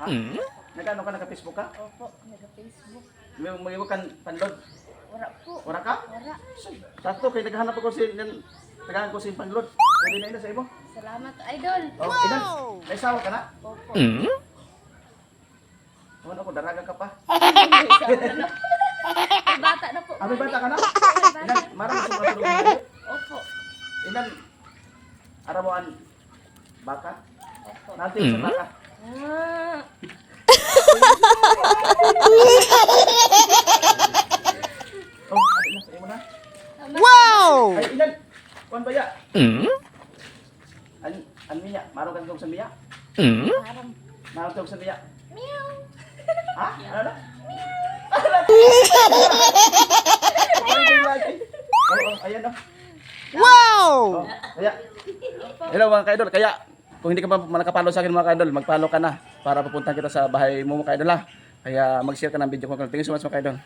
Ha? Nagano ka, naka-Facebook ka? Opo, nag-Facebook. May kang panlod. Wala po. Wala ka? Wala. Sakto, kay naghahanap ako naghahanap ko si panlod. Pwede na ina sa imo. Salamat, idol. Oh, ilan? May sawa ka na? Opo. Ano ako, daraga ka pa. May bata na po. May bata ka na? May Ilan? bata. Marami sa matulog mo. Opo. Ilan? Arawan baka? Opo. Natin sa baka. Ah. Oh, ate na sa imo na. Wow! Ay, ilan? Kuan ba ya? An miya, maro kan sa miya? Parang. Maro sa miya. Meow. Ha? Ano na? Ayan o. Wow! Oh, kaya, hello mga kaidol, kaya kung hindi ka pa nakapalo sa akin mga kaidol, magpalo ka na para papuntahan kita sa bahay mo mga kaidol ha. Kaya mag-share ka ng video ko. Thank you so much mga kaidol.